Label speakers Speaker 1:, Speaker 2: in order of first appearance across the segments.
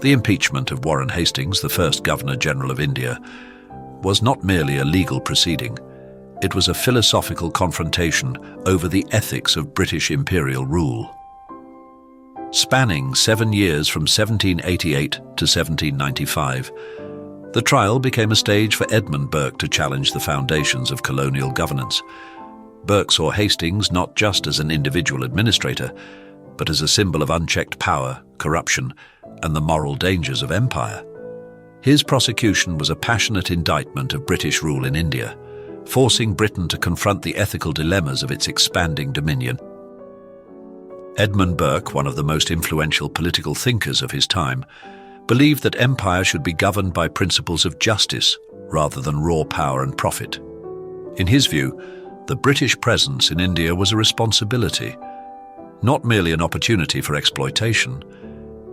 Speaker 1: The impeachment of Warren Hastings, the first Governor-General of India, was not merely a legal proceeding. It was a philosophical confrontation over the ethics of British imperial rule. Spanning 7 years from 1788 to 1795, the trial became a stage for Edmund Burke to challenge the foundations of colonial governance. Burke saw Hastings not just as an individual administrator, but as a symbol of unchecked power, corruption, and the moral dangers of empire. His prosecution was a passionate indictment of British rule in India, forcing Britain to confront the ethical dilemmas of its expanding dominion. Edmund Burke, one of the most influential political thinkers of his time, believed that empire should be governed by principles of justice rather than raw power and profit. In his view, the British presence in India was a responsibility, not merely an opportunity for exploitation.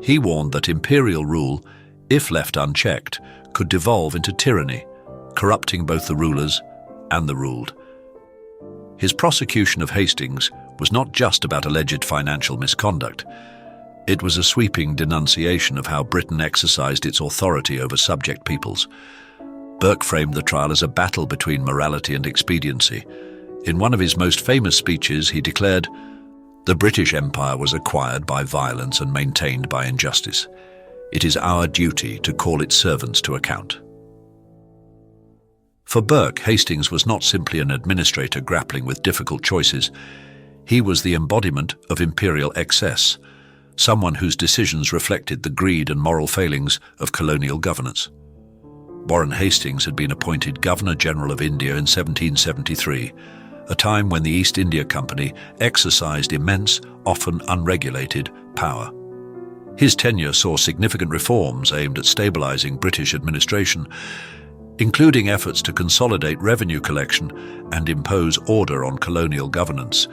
Speaker 1: He warned that imperial rule, if left unchecked, could devolve into tyranny, corrupting both the rulers and the ruled. His prosecution of Hastings was not just about alleged financial misconduct. It was a sweeping denunciation of how Britain exercised its authority over subject peoples. Burke framed the trial as a battle between morality and expediency. In one of his most famous speeches, he declared, "The British Empire was acquired by violence and maintained by injustice. It is our duty to call its servants to account." For Burke, Hastings was not simply an administrator grappling with difficult choices. He was the embodiment of imperial excess, someone whose decisions reflected the greed and moral failings of colonial governance. Warren Hastings had been appointed Governor-General of India in 1773, a time when the East India Company exercised immense, often unregulated, power. His tenure saw significant reforms aimed at stabilizing British administration, including efforts to consolidate revenue collection and impose order on colonial governance.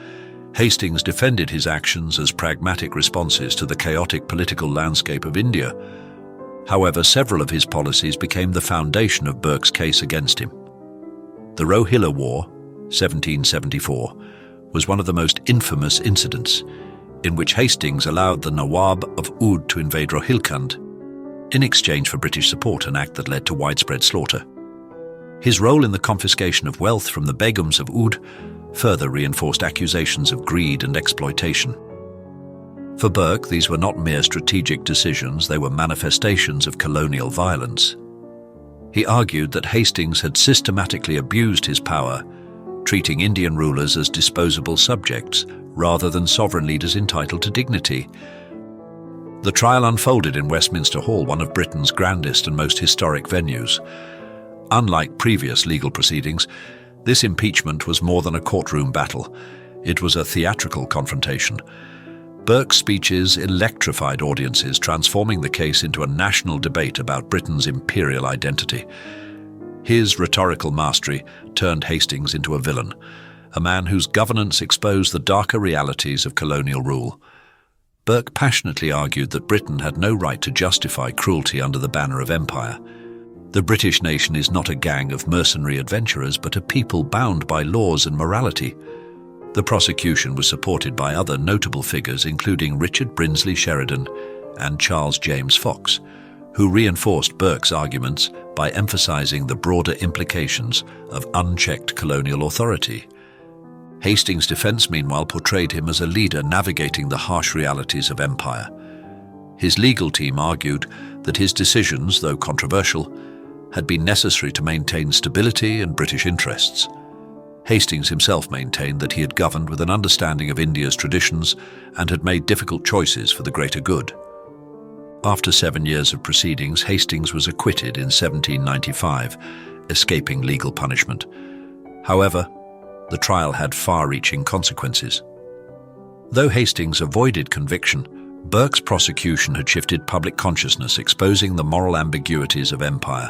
Speaker 1: Hastings defended his actions as pragmatic responses to the chaotic political landscape of India. However, several of his policies became the foundation of Burke's case against him. The Rohilla War, 1774, was one of the most infamous incidents, in which Hastings allowed the Nawab of Oudh to invade Rohilkhand in exchange for British support, an act that led to widespread slaughter. His role in the confiscation of wealth from the Begums of Oudh further reinforced accusations of greed and exploitation. For Burke, these were not mere strategic decisions, they were manifestations of colonial violence. He argued that Hastings had systematically abused his power, treating Indian rulers as disposable subjects rather than sovereign leaders entitled to dignity. The trial unfolded in Westminster Hall, one of Britain's grandest and most historic venues. Unlike previous legal proceedings, this impeachment was more than a courtroom battle. It was a theatrical confrontation. Burke's speeches electrified audiences, transforming the case into a national debate about Britain's imperial identity. His rhetorical mastery turned Hastings into a villain, a man whose governance exposed the darker realities of colonial rule. Burke passionately argued that Britain had no right to justify cruelty under the banner of empire. The British nation is not a gang of mercenary adventurers, but a people bound by laws and morality. The prosecution was supported by other notable figures, including Richard Brinsley Sheridan and Charles James Fox, who reinforced Burke's arguments by emphasizing the broader implications of unchecked colonial authority. Hastings' defense, meanwhile, portrayed him as a leader navigating the harsh realities of empire. His legal team argued that his decisions, though controversial, had been necessary to maintain stability and British interests. Hastings himself maintained that he had governed with an understanding of India's traditions and had made difficult choices for the greater good. After 7 years of proceedings, Hastings was acquitted in 1795, escaping legal punishment. However, the trial had far-reaching consequences. Though Hastings avoided conviction, Burke's prosecution had shifted public consciousness, exposing the moral ambiguities of empire.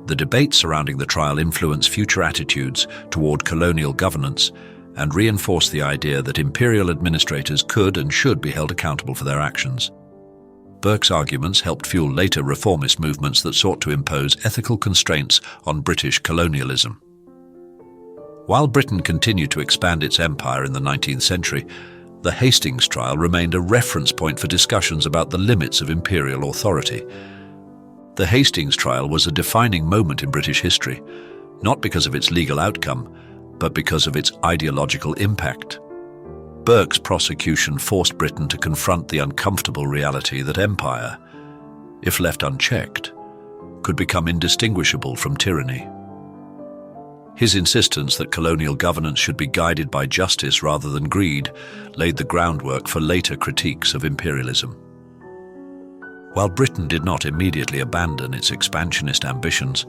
Speaker 1: The debate surrounding the trial influenced future attitudes toward colonial governance and reinforced the idea that imperial administrators could and should be held accountable for their actions. Burke's arguments helped fuel later reformist movements that sought to impose ethical constraints on British colonialism. While Britain continued to expand its empire in the 19th century, The Hastings trial remained a reference point for discussions about the limits of imperial authority. The Hastings trial was a defining moment in British history, not because of its legal outcome, but because of its ideological impact. Burke's prosecution forced Britain to confront the uncomfortable reality that empire, if left unchecked, could become indistinguishable from tyranny. His insistence that colonial governance should be guided by justice rather than greed laid the groundwork for later critiques of imperialism. While Britain did not immediately abandon its expansionist ambitions,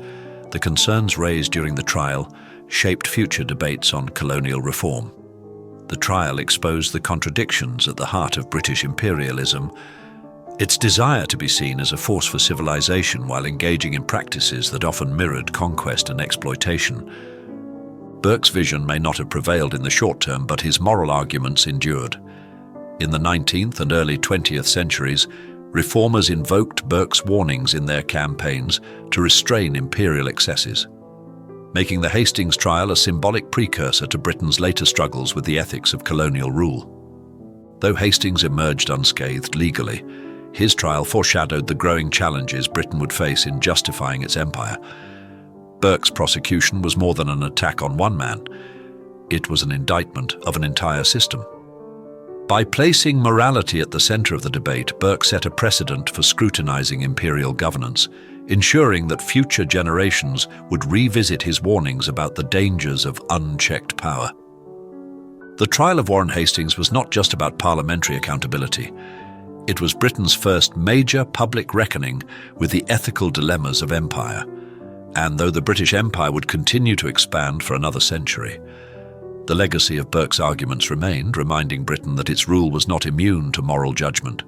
Speaker 1: the concerns raised during the trial shaped future debates on colonial reform. The trial exposed the contradictions at the heart of British imperialism, its desire to be seen as a force for civilization while engaging in practices that often mirrored conquest and exploitation. Burke's vision may not have prevailed in the short term, but his moral arguments endured. In the 19th and early 20th centuries, reformers invoked Burke's warnings in their campaigns to restrain imperial excesses, making the Hastings trial a symbolic precursor to Britain's later struggles with the ethics of colonial rule. Though Hastings emerged unscathed legally, his trial foreshadowed the growing challenges Britain would face in justifying its empire. Burke's prosecution was more than an attack on one man. It was an indictment of an entire system. By placing morality at the center of the debate, Burke set a precedent for scrutinizing imperial governance, ensuring that future generations would revisit his warnings about the dangers of unchecked power. The trial of Warren Hastings was not just about parliamentary accountability. It was Britain's first major public reckoning with the ethical dilemmas of empire. And though the British Empire would continue to expand for another century, the legacy of Burke's arguments remained, reminding Britain that its rule was not immune to moral judgment,